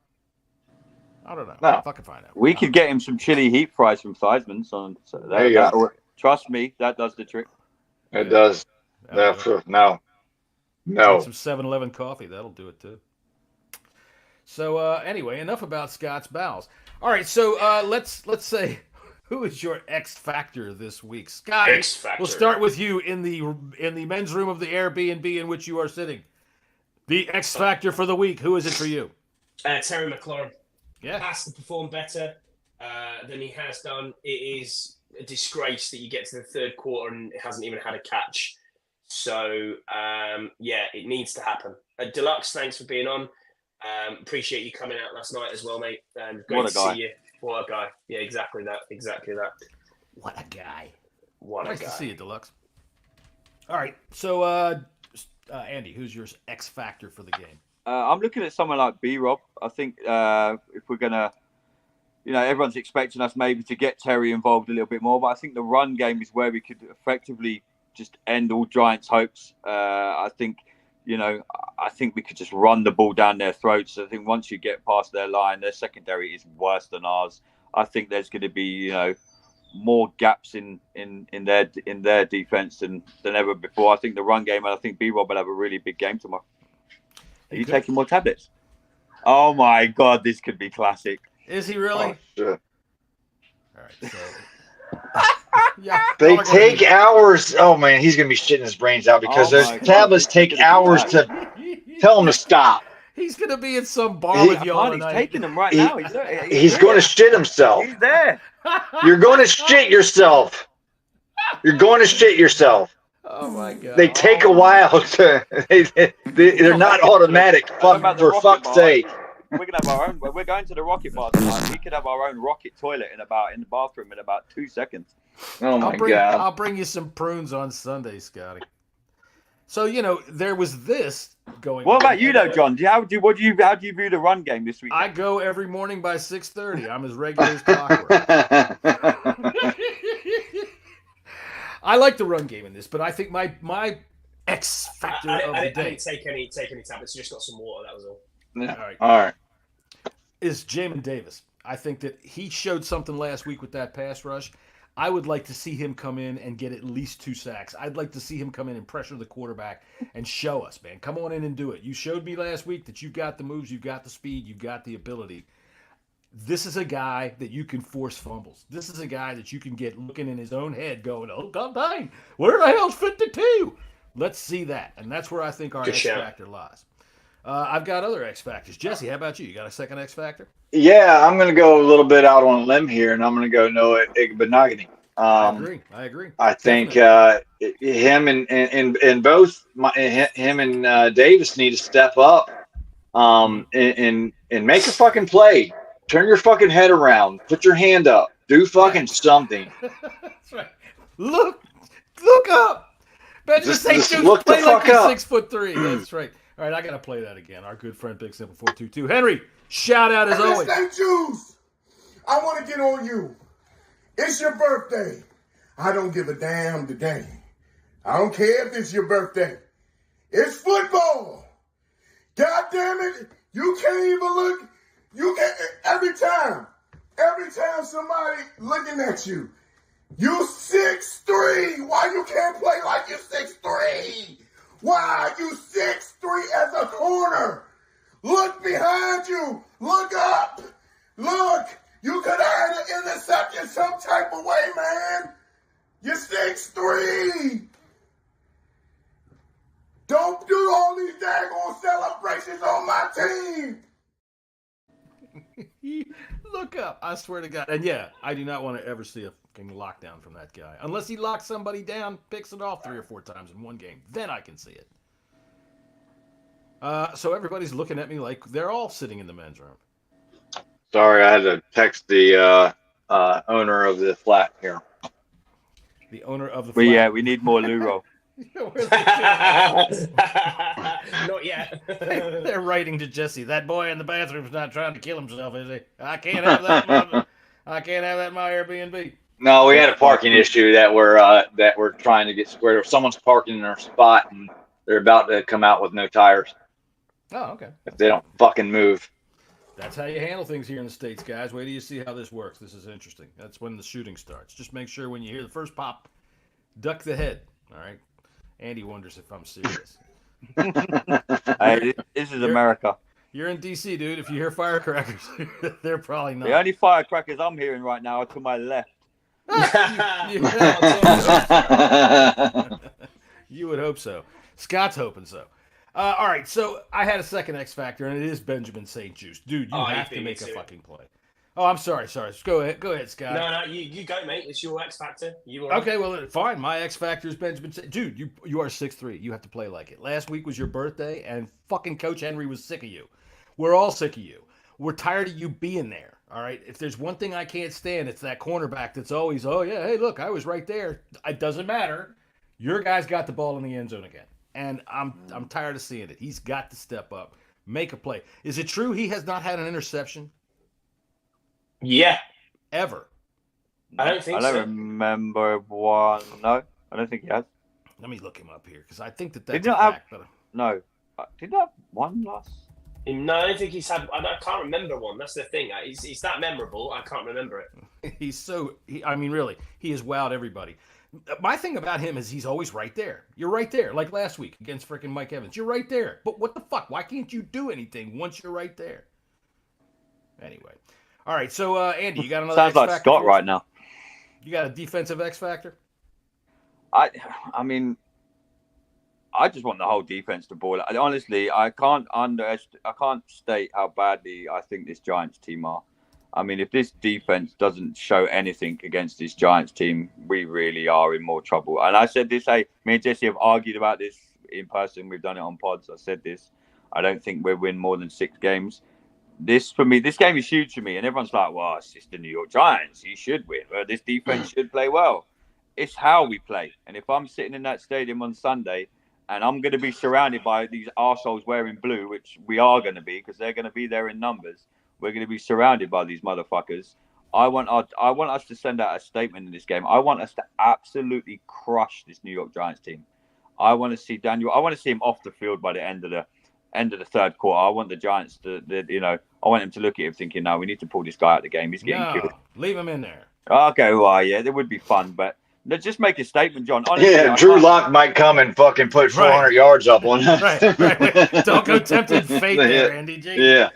I don't know. No. Fucking find out. We could get him some chili heat fries from Theismann's. There you go. Trust me, that does the trick. It does. No. Take some 7-Eleven coffee. That'll do it too. So anyway, enough about Scott's bowels. All right, so let's say, who is your X Factor this week, Scott? X Factor. We'll start with you in the men's room of the Airbnb in which you are sitting. The X Factor for the week. Who is it for you? Terry McLaurin. Yeah, has to perform better than he has done. It is a disgrace that you get to the third quarter and it hasn't even had a catch. So it needs to happen. Deluxe, thanks for being on. Appreciate you coming out last night as well, mate. Great to see you. What a guy. Yeah, exactly that. What a guy. Nice to see you, Deluxe. All right, so Andy, who's your X Factor for the game? I'm looking at someone like B-Rob. I think if we're going to, everyone's expecting us maybe to get Terry involved a little bit more, but I think the run game is where we could effectively just end all Giants' hopes. I think we could just run the ball down their throats. I think once you get past their line, their secondary is worse than ours. I think there's going to be, more gaps in their defense than ever before. I think the run game, and I think B-Rob will have a really big game tomorrow. Are you taking more tablets? Oh my God, this could be classic. Is he really? Oh, sure. All right. So, yeah. They take hours. Oh man, he's gonna be shitting his brains out because those tablets take hours to tell him to stop. He's gonna be at some bar with y'all He's tonight. taking them right now. He's going to shit himself. He's there. You're going to shit yourself. You're going to shit yourself. Oh my God. They take a while to. They're not automatic. For fuck's sake. We're gonna have our own. We're going to the Rocket Bar tonight. We could have our own rocket toilet in the bathroom in about 2 seconds. Oh my God! I'll bring you some prunes on Sunday, Scotty. So there was this going. What about you, though, John? How do you view the run game this week? I go every morning by 6:30. I'm as regular as clockwork. I like the run game in this, but I think my X factor of the day. I didn't take any tablets. Just got some water. That was all. Yeah. All right. Is Jamin Davis. I think that he showed something last week with that pass rush. I would like to see him come in and get at least 2 sacks. I'd like to see him come in and pressure the quarterback and show us, man. Come on in and do it. You showed me last week that you've got the moves, you've got the speed, you've got the ability. This is a guy that you can force fumbles. This is a guy that you can get looking in his own head going, oh, God dang, where the hell's 52? Let's see that. And that's where I think our X factor lies. I've got other X factors. Jesse, how about you? You got a second X factor? Yeah, I'm going to go a little bit out on a limb here, and I'm going to go Noah Igbenogany. I agree. I think him and both him and Davis need to step up and make a fucking play. Turn your fucking head around. Put your hand up. Do fucking something. That's right. Look up. Benjamin St. Jude's look play the like fuck he's up. 6'3". That's right. All right, I got to play that again. Our good friend Big Simple 422. Henry, shout out as always. St. Jude's, I want to get on you. It's your birthday. I don't give a damn today. I don't care if it's your birthday. It's football. God damn it. You can't even look. You can't. Every time somebody looking at you, you 6'3". Why you can't play like you 6'3"? Why you 6'3" as a corner? Look behind you. Look up. Look. You could have had an interception some type of way, man. You're 6'3". Don't do all these daggone celebrations on my team. Look up. I swear to God. And yeah, I do not want to ever see a fucking lockdown from that guy. Unless he locks somebody down, picks it off 3 or 4 times in one game. Then I can see it. So everybody's looking at me like they're all sitting in the men's room. Sorry, I had to text the owner of the flat here. The owner of the flat. Yeah, we need more loo roll. Not yet. They're writing to Jesse. That boy in the bathroom's not trying to kill himself, is he? I can't have that. I can't have that in my Airbnb. No, we had a parking issue that we're trying to get squared. If someone's parking in their spot and they're about to come out with no tires. Oh, okay. If they don't fucking move. That's how you handle things here in the States, guys. Wait till you see how this works. This is interesting. That's when the shooting starts. Just make sure when you hear the first pop, duck the head. All right. Andy wonders if I'm serious. Hey, this is America. You're in D.C., dude. If you hear firecrackers, they're probably not. The only firecrackers I'm hearing right now are to my left. You would hope so. Scott's hoping so. All right, so I had a second X factor, and it is Benjamin St. Juice. Dude, you have to make a fucking play. Oh, I'm sorry. Go ahead, Scott. No, you go, mate. It's your X factor. Okay, well, fine. My X factor is Benjamin St. Dude, you are 6'3". You have to play like it. Last week was your birthday, and fucking Coach Henry was sick of you. We're all sick of you. We're tired of you being there. All right. If there's one thing I can't stand, it's that cornerback that's always, oh yeah, hey, look, I was right there. It doesn't matter. Your guy's got the ball in the end zone again. And I'm tired of seeing it. He's got to step up, make a play. Is it true he has not had an interception? Yeah. Ever? I don't think so. I don't remember one. No, I don't think he has. Let me look him up here because I think that's a fact. No. Did he have one loss? No, I don't think he's had. I can't remember one. That's the thing. He's that memorable. I can't remember it. I mean, really, he has wowed everybody. My thing about him is he's always right there. You're right there, like last week against freaking Mike Evans. You're right there. But what the fuck? Why can't you do anything once you're right there? Anyway. All right, so Andy, you got another Sounds like Scott right now. You got a defensive X factor? I mean, I just want the whole defense to ball. Honestly, I can't state how badly I think this Giants team are. I mean, if this defense doesn't show anything against this Giants team, we really are in more trouble. And I said this, me and Jesse have argued about this in person. We've done it on pods. I said this. I don't think we'll win more than 6 games. This game is huge for me. And everyone's like, well, it's just the New York Giants. You should win. Well, this defense should play well. It's how we play. And if I'm sitting in that stadium on Sunday and I'm going to be surrounded by these arseholes wearing blue, which we are going to be because they're going to be there in numbers, we're going to be surrounded by these motherfuckers. I want us to send out a statement in this game. I want us to absolutely crush this New York Giants team. I want to see Daniel. I want to see him off the field by the end of the third quarter. I want the Giants to I want him to look at him thinking, no, we need to pull this guy out of the game. He's getting killed. Leave him in there. Okay, well, yeah, it would be fun, but let's just make a statement, John. Honestly, Yeah, Drew Lock might come and fucking put 400 yards up on us. Right. Don't go tempting fate there, Andy G. Yeah,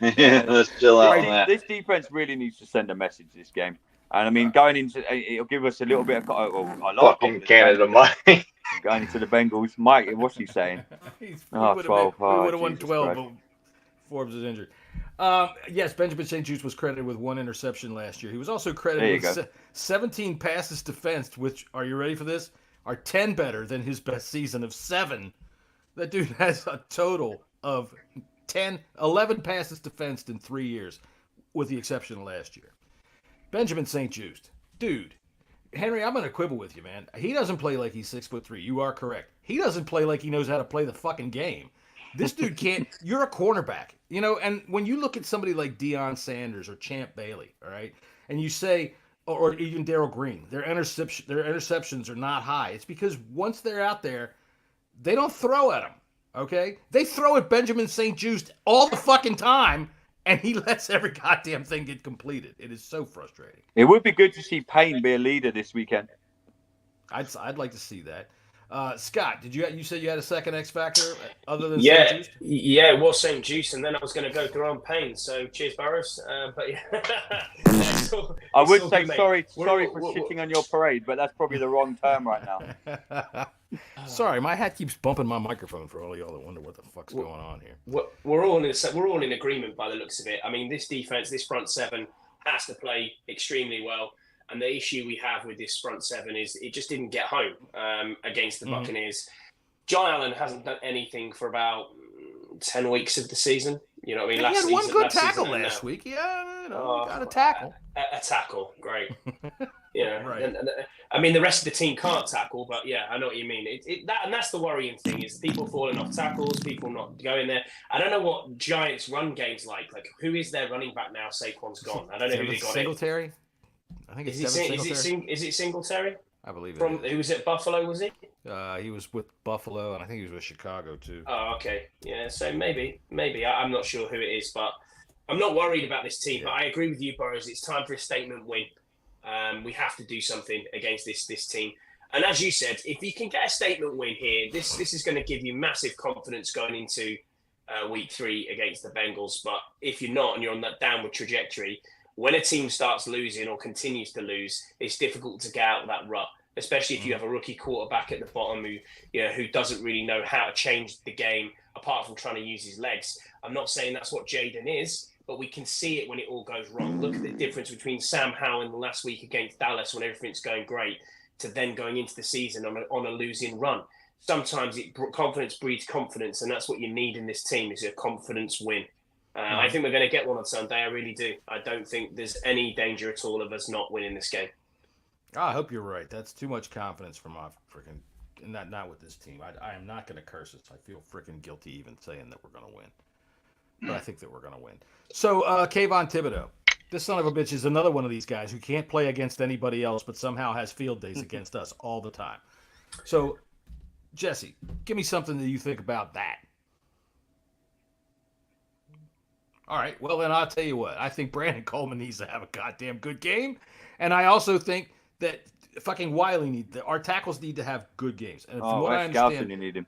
let's chill out on that. This defense really needs to send a message this game. And I mean, going into it'll give us a little bit of a lot of fucking Canada, Mike. Going into the Bengals, Mike, what's he saying? We would have won 12, but Forbes is injured. Yes, Benjamin St. Juste was credited with 1 interception last year. He was also credited with 17 passes defensed, which, are you ready for this, are 10 better than his best season of 7. That dude has a total of 11 passes defensed in 3 years, with the exception of last year. Benjamin St. Juste, dude. Henry, I'm going to quibble with you, man. He doesn't play like he's 6'3". You are correct. He doesn't play like he knows how to play the fucking game. This dude can't. You're a cornerback, you know. And when you look at somebody like Deion Sanders or Champ Bailey, all right, and you say, or even Darryl Green, their interceptions are not high. It's because once they're out there, they don't throw at them. Okay, they throw at Benjamin St. Juste all the fucking time, and he lets every goddamn thing get completed. It is so frustrating. It would be good to see Payne be a leader this weekend. I'd like to see that. Scott, you said you had a second X factor other than St. Juste? Yeah, it was St. Juste, and then I was going to go through on Payne. So cheers, Burrows. But yeah, I would say sorry for shitting on your parade, but that's probably the wrong term right now. Sorry, my hat keeps bumping my microphone for all y'all that wonder what the fuck's going on here. We're all in agreement by the looks of it. I mean, this defense, this front seven has to play extremely well. And the issue we have with this front seven is it just didn't get home against the Buccaneers. John Allen hasn't done anything for about 10 weeks of the season. You know what I mean? He had one good tackle last week. Yeah, got a tackle. A tackle, great. Yeah, right. And I mean, the rest of the team can't tackle, but yeah, I know what you mean. And that's the worrying thing is people falling off tackles, people not going there. I don't know what Giants' run game's like. Like, who is their running back now? Saquon's gone. I don't know who they got. Singletary? I think it's Is it Singletary? I believe it. Who was at Buffalo? Was he? He was with Buffalo, and I think he was with Chicago too. Oh, okay, yeah. So maybe I'm not sure who it is, but I'm not worried about this team. Yeah. But I agree with you, Burrows. It's time for a statement win. We have to do something against this team. And as you said, if you can get a statement win here, this is going to give you massive confidence going into week 3 against the Bengals. But if you're not, and you're on that downward trajectory. When a team starts losing or continues to lose, it's difficult to get out of that rut, especially if you have a rookie quarterback at the bottom who doesn't really know how to change the game apart from trying to use his legs. I'm not saying that's what Jaden is, but we can see it when it all goes wrong. Look at the difference between Sam Howell in the last week against Dallas when everything's going great to then going into the season on a losing run. Sometimes confidence breeds confidence, and that's what you need in this team is a confidence win. I think we're going to get one on Sunday. I really do. I don't think there's any danger at all of us not winning this game. I hope you're right. That's too much confidence for my freaking not with this team. I am not going to curse it. I feel freaking guilty even saying that we're going to win. But I think that we're going to win. So, Kayvon Thibodeau. This son of a bitch is another one of these guys who can't play against anybody else but somehow has field days against us all the time. So, Jesse, give me something that you think about that. All right, well, then I'll tell you what. I think Brandon Coleman needs to have a goddamn good game. And I also think that fucking Wiley our tackles need to have good games. And from what I understand, you need him.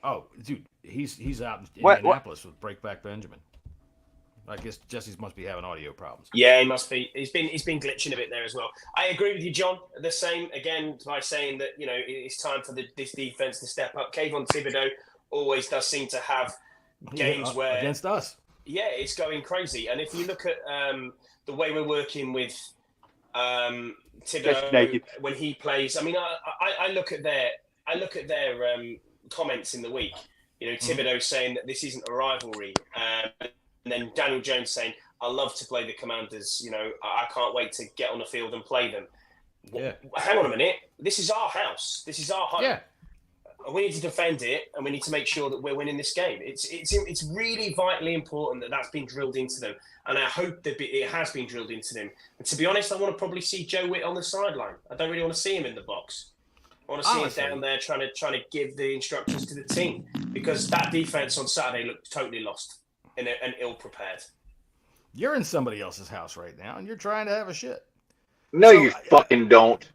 Oh, dude, he's out in Indianapolis with Breakback Benjamin. I guess Jesse must be having audio problems. Yeah, he must be. He's been glitching a bit there as well. I agree with you, John. The same, again, by saying that, it's time for this defense to step up. Kayvon Thibodeau always does seem to have games where... Against us. Yeah, it's going crazy. And if you look at the way we're working with Thibodeau when he plays, I mean, I look at their comments in the week. Thibodeau saying that this isn't a rivalry, and then Daniel Jones saying, "I love to play the Commanders. I can't wait to get on the field and play them." Yeah. Hang on a minute. This is our house. This is our home. Yeah. We need to defend it, and we need to make sure that we're winning this game. It's really vitally important that that's been drilled into them, and I hope that it has been drilled into them. And to be honest, I want to probably see Joe Witt on the sideline. I don't really want to see him in the box. I want to see him down there trying to give the instructions to the team, because that defense on Saturday looked totally lost and ill prepared. You're in somebody else's house right now, and you're trying to have a shit. No, you fucking don't.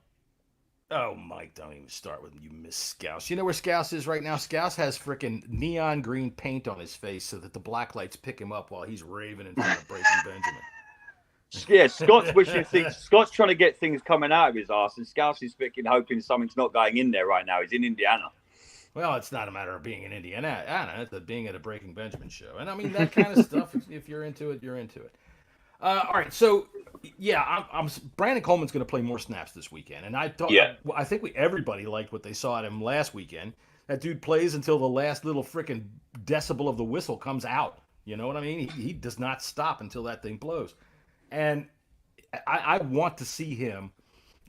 Oh, Mike, don't even start with you, Miss Scouse. You know where Scouse is right now? Scouse has freaking neon green paint on his face so that the black lights pick him up while he's raving in front of Breaking Benjamin. Yeah, Scott's wishing things. Scott's trying to get things coming out of his ass, and Scouse is hoping something's not going in there right now. He's in Indiana. Well, it's not a matter of being in Indiana. It's being at a Breaking Benjamin show. And I mean, that kind of stuff, if you're into it, you're into it. All right, so yeah, Brandon Coleman's going to play more snaps this weekend, and I think everybody liked what they saw at him last weekend. That dude plays until the last little freaking decibel of the whistle comes out. You know what I mean? He does not stop until that thing blows, and I want to see him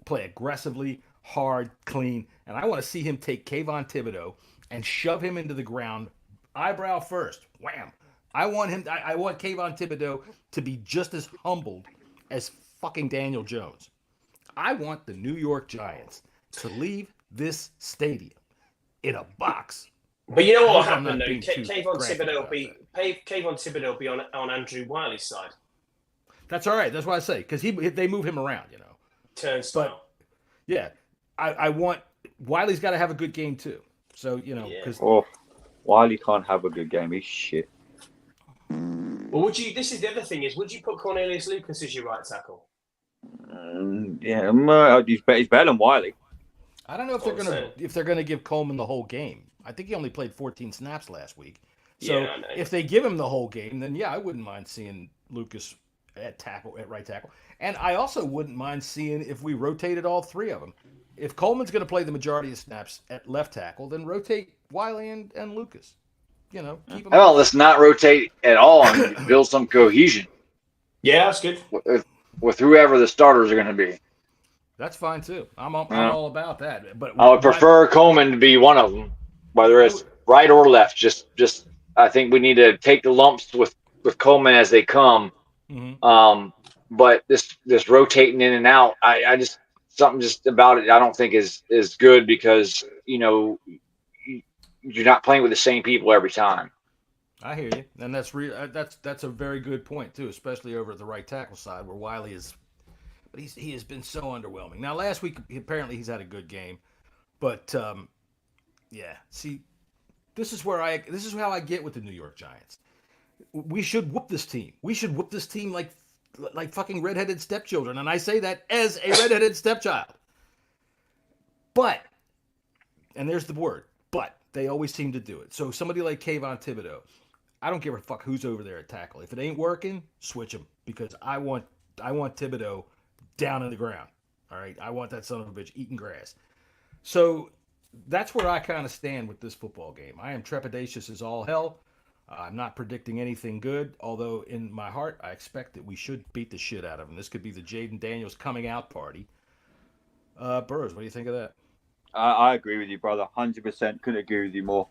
play aggressively, hard, clean, and I want to see him take Kayvon Thibodeau and shove him into the ground, eyebrow first, wham. I want Kayvon Thibodeau to be just as humbled as fucking Daniel Jones. I want the New York Giants to leave this stadium in a box. But you know what will happen, though? Kayvon Thibodeau will be on Andrew Wiley's side. That's all right. That's what I say, because they move him around, you know. Turnstile. But, yeah, I want Wiley's got to have a good game, too. So, you know. Yeah. Wiley can't have a good game. He's shit. Well, this is the other thing would you put Cornelius Lucas as your right tackle? He's better than Wiley. I don't know if they're gonna give Coleman the whole game. I think he only played 14 snaps last week. So if they give him the whole game, then yeah, I wouldn't mind seeing Lucas at right tackle. And I also wouldn't mind seeing if we rotated all three of them. If Coleman's gonna play the majority of snaps at left tackle, then rotate Wiley and Lucas. You know, keep them. Well, let's not rotate at all and build some cohesion. Yeah, that's good. With whoever the starters are going to be. That's fine too. I'm all about that. But I would prefer Coleman to be one of them, whether it's right or left. Just I think we need to take the lumps with Coleman as they come. Mm-hmm. But this rotating in and out, I just something just about it I don't think is good because you know. You're not playing with the same people every time. I hear you, and that's a very good point too, especially over at the right tackle side where Wiley is. But he has been so underwhelming. Now last week apparently he's had a good game, but yeah. See, this is how I get with the New York Giants. We should whoop this team. We should whoop this team like fucking redheaded stepchildren, and I say that as a redheaded stepchild. But, and there's the word, but. They always seem to do it. So somebody like Kayvon Thibodeau, I don't give a fuck who's over there at tackle. If it ain't working, switch him because I want Thibodeau down in the ground. All right, I want that son of a bitch eating grass. So that's where I kind of stand with this football game. I am trepidatious as all hell. I'm not predicting anything good, although in my heart I expect that we should beat the shit out of them. This could be the Jaden Daniels coming out party. Burrows, what do you think of that? I agree with you, brother. 100%. Couldn't agree with you more.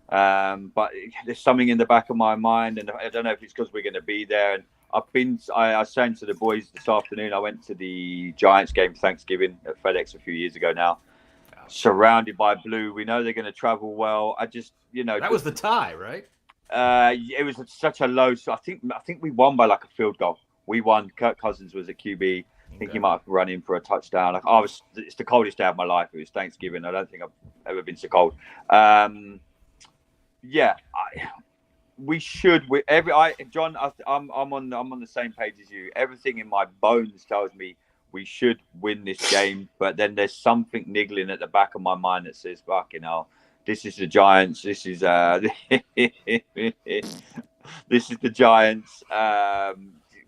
But there's something in the back of my mind, and I don't know if it's because we're going to be there. And I was saying to the boys this afternoon, I went to the Giants game Thanksgiving at FedEx a few years ago now. Surrounded by blue. We know they're going to travel well. I just, that was the tie, right? It was such a low. So I think we won by like a field goal. We won. Kirk Cousins was a QB. I think he might have run in for a touchdown. It's the coldest day of my life. It was Thanksgiving. I don't think I've ever been so cold. We should. John, I'm on the same page as you. Everything in my bones tells me we should win this game, but then there's something niggling at the back of my mind that says, "Fucking hell, this is the Giants. This is this is the Giants."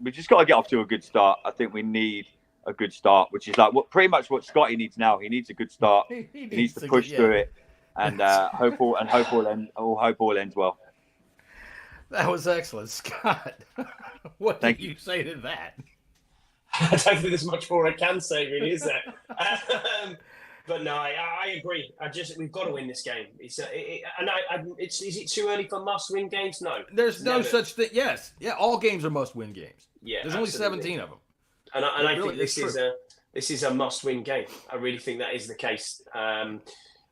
We just got to get off to a good start. I think we need a good start, which is like pretty much what Scotty needs now. He needs a good start. He needs to push through it, and hope all ends well. That was excellent, Scott. What do you say to that? I don't think there's much more I can say, really, is there? But no, I agree. We've got to win this game. Is it too early for must-win games? No. There's no such thing. Yes. Yeah, all games are must-win games. Yeah, there's only 17 of them. And I think this is a must-win game. I really think that is the case. I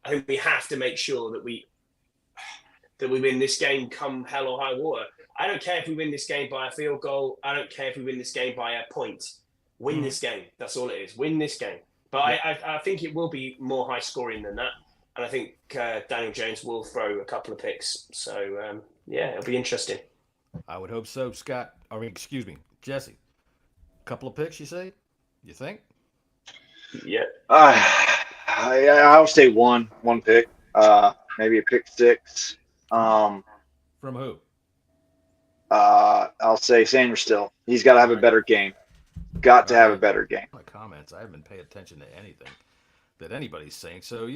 think we have to make sure that we win this game come hell or high water. I don't care if we win this game by a field goal. I don't care if we win this game by a point. Win this game. That's all it is. Win this game. But I think it will be more high scoring than that. And I think Daniel Jones will throw a couple of picks. So, it'll be interesting. I would hope so, Scott. Excuse me, Jesse. A couple of picks, you say? You think? Yeah. I'll say one pick. Maybe a pick six. From who? I'll say Sanders still. He's got to have a better game. Got to have a better game. My comments. I haven't been paying attention to anything that anybody's saying. So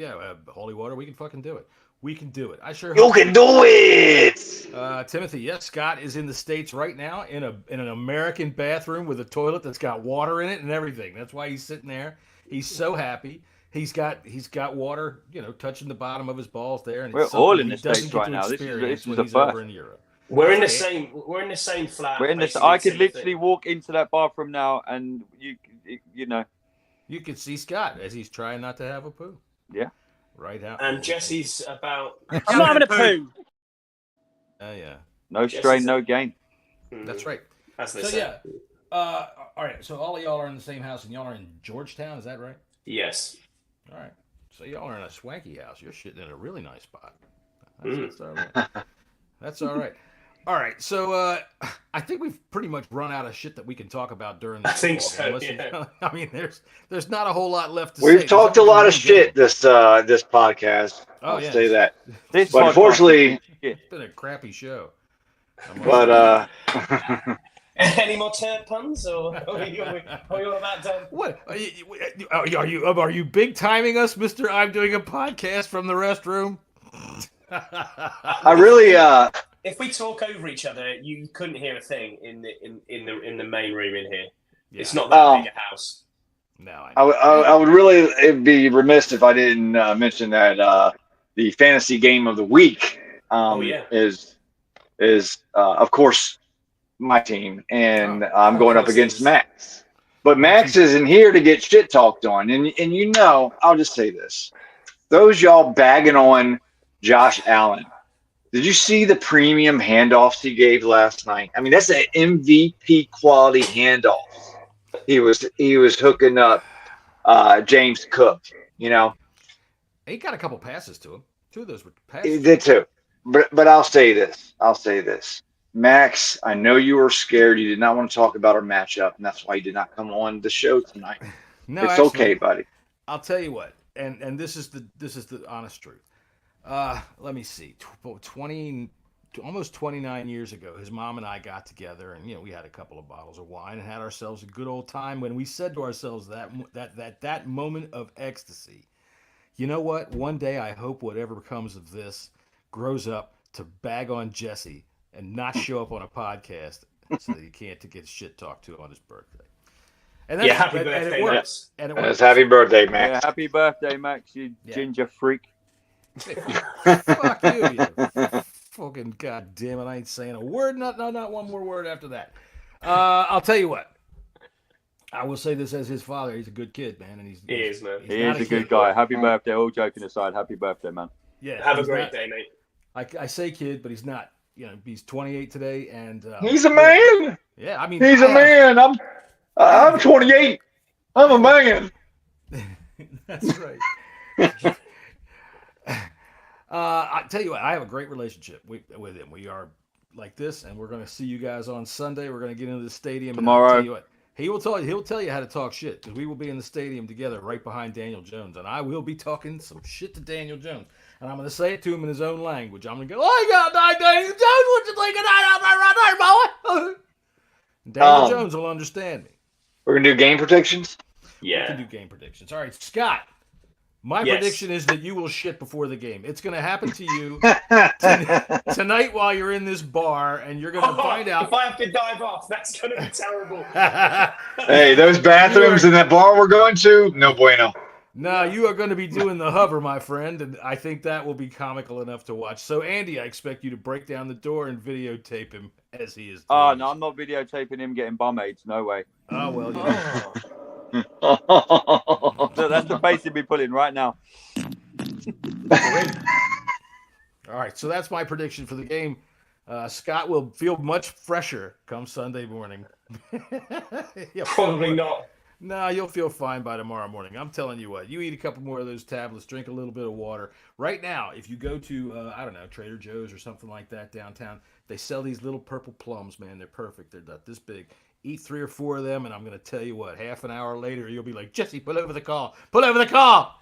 holy water, we can fucking do it. We can do it. I sure. You can do it. Timothy, yes, Scott is in the States right now in an American bathroom with a toilet that's got water in it and everything. That's why he's sitting there. He's so happy. He's got water, touching the bottom of his balls there. And we're all in the States right now. This is the first. Over in Europe. We're in the same flat. I could literally walk into that bathroom now, and you could see Scott as he's trying not to have a poo. Yeah. Right out. And Jesse's about. I'm not having a poo. Yeah. No strain, no gain. That's right. That's the same. All right. So all of y'all are in the same house, and y'all are in Georgetown. Is that right? Yes. All right. So y'all are in a swanky house. You're shitting in a really nice spot. That's all right. That's all right. All right. So I think we've pretty much run out of shit that we can talk about during this. I think so. Yeah. I mean, there's not a whole lot left to say. We've talked a lot of shit this podcast. I'll say that. But unfortunately, it's been a crappy show. But any more turd puns, or are you about done? What are you big timing us, Mister? I'm doing a podcast from the restroom. I really if we talk over each other, you couldn't hear a thing in the main room in here. Yeah. It's not that big a house. No, I would really be remiss if I didn't mention that the fantasy game of the week is of course my team, and I'm going up against Max. But Max isn't here to get shit talked on, and I'll just say this: those y'all bagging on Josh Allen. Did you see the premium handoffs he gave last night? I mean, that's an MVP quality handoff. He was hooking up James Cook. He got a couple passes to him. Two of those were passes. He did too. But I'll say this. Max, I know you were scared. You did not want to talk about our matchup, and that's why you did not come on the show tonight. No, it's actually, okay, buddy. I'll tell you what, and this is the honest truth. Let me see. Almost 29 years ago, his mom and I got together, and we had a couple of bottles of wine and had ourselves a good old time. When we said to ourselves that moment of ecstasy, you know what? One day I hope whatever comes of this grows up to bag on Jesse and not show up on a podcast so that he can't get shit talked to on his birthday. And that's, happy birthday, Max. And it's happy birthday, Max. Yeah, happy birthday, Max, you ginger freak. Fuck you fucking goddamn it! I ain't saying a word. Not one more word after that. I'll tell you what. I will say this as his father. He's a good kid, man, and he is, man. He is a good guy. Happy birthday! All joking aside, happy birthday, man. Yeah. Have a great day, mate. I say kid, but he's not. He's 28 today, and he's a man. Yeah, I mean, he's a man. I'm 28. I'm a man. That's right. I tell you what, I have a great relationship with him. We are like this, and we're going to see you guys on Sunday. We're going to get into the stadium tomorrow. And I'll tell you what, he'll tell you how to talk shit, because we will be in the stadium together right behind Daniel Jones, and I will be talking some shit to Daniel Jones, and I'm going to say it to him in his own language. I'm going to go, "Oh God, Daniel Jones, what you think of that, boy?" Daniel Jones will understand me. We're going to do game predictions. Yeah, we can do game predictions. All right, Scott. My prediction is that you will shit before the game. It's going to happen to you tonight while you're in this bar, and you're going to find out. If I have to dive off, that's going to be terrible. Hey, those bathrooms in that bar we're going to, no bueno. No, you are going to be doing the hover, my friend, and I think that will be comical enough to watch. So, Andy, I expect you to break down the door and videotaping him as he is. Oh, no, I'm not videotaping him getting bum AIDS. No way. Oh, well, So that's the face he'd be pulling right now. All right, so that's my prediction for the game. Scott will feel much fresher come Sunday morning. Probably not. Nah, you'll feel fine by tomorrow morning. I'm telling you what. You eat a couple more of those tablets, drink a little bit of water. Right now, if you go to, I don't know, Trader Joe's or something like that downtown, they sell these little purple plums, man. They're perfect. They're not this big. Eat 3 or 4 of them, and I'm going to tell you what, half an hour later, you'll be like, Jesse, pull over the car. Pull over the car.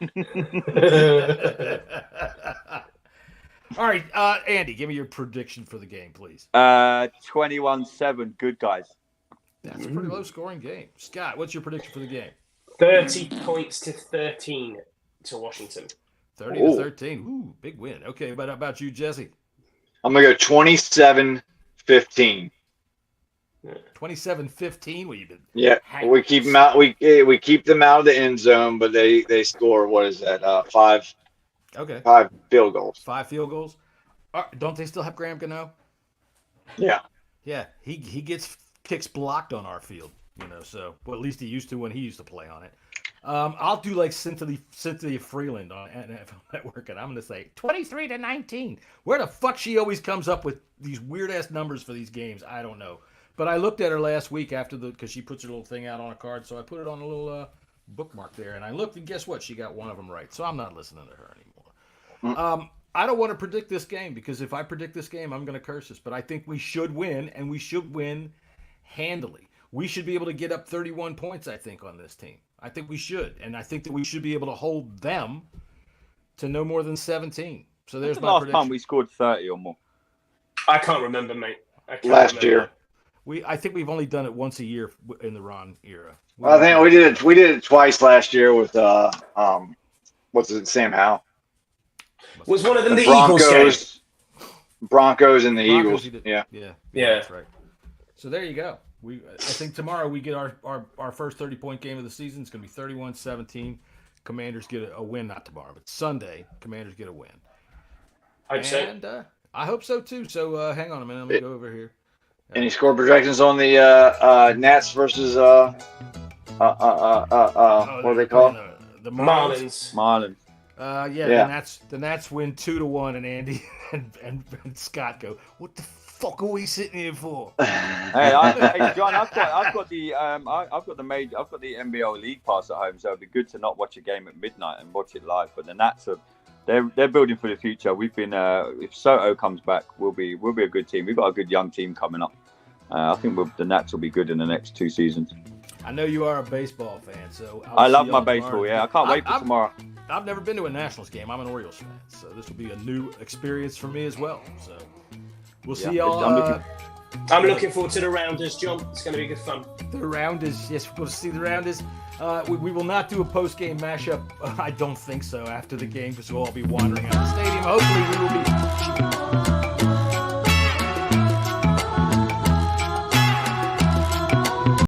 All right, Andy, give me your prediction for the game, please. 21-7, good guys. That's a pretty low-scoring game. Scott, what's your prediction for the game? 30 points to 13 to Washington. 30 to 13. Ooh, big win. Okay, but how about you, Jesse? I'm going to go 27-15. 27-15. What you been? Yeah, we keep them out. We keep them out of the end zone, but they score. What is that? 5. Okay. 5 field goals. 5 field goals. Don't they still have Graham Gano? Yeah. Yeah, he gets kicks blocked on our field, So, well, at least he used to when he used to play on it. I'll do like Cynthia Freeland on NFL Network, and I'm going to say 23-19. Where the fuck she always comes up with these weird ass numbers for these games? I don't know. But I looked at her last week because she puts her little thing out on a card, so I put it on a little bookmark there, and I looked, and guess what? She got one of them right, so I'm not listening to her anymore. I don't want to predict this game, because if I predict this game, I'm going to curse this, but I think we should win, and we should win handily. We should be able to get up 31 points, I think, on this team. I think we should, and I think that we should be able to hold them to no more than 17. So there's my prediction. Last time we scored 30 or more. I can't remember, mate. Last year. I think we've only done it once a year in the Ron era. Well, I think we did it twice last year with what's it, Sam Howell. Was one of them the Broncos, Eagles game? Broncos and the Eagles. Yeah. Yeah. That's right. So there you go. I think tomorrow we get our first 30-point game of the season. It's going to be 31-17. Commanders get a win, not tomorrow, but Sunday. Commanders get a win. And I hope so too. So hang on a minute. Let me go over here. Any score projections on the Nats versus what are they called? The Marlins. The Nats win 2-1, and Andy and Scott go, "What the fuck are we sitting here for?" Hey, John, I've got the NBL League Pass at home, so it'd be good to not watch a game at midnight and watch it live. But the Nats they're building for the future. We've been if Soto comes back, we'll be a good team. We've got a good young team coming up. I think the Nats will be good in the next 2 seasons. I know you are a baseball fan, so I love my baseball. Tomorrow. Yeah, I can't wait for tomorrow. I've never been to a Nationals game. I'm an Orioles fan, so this will be a new experience for me as well. So we'll see y'all. I'm looking forward to the Rounders, John. It's going to be good fun. The Rounders, yes, we're going to see the Rounders. We will not do a post-game mashup. I don't think so after the game, because we'll all be wandering out of the stadium. Hopefully, we will be.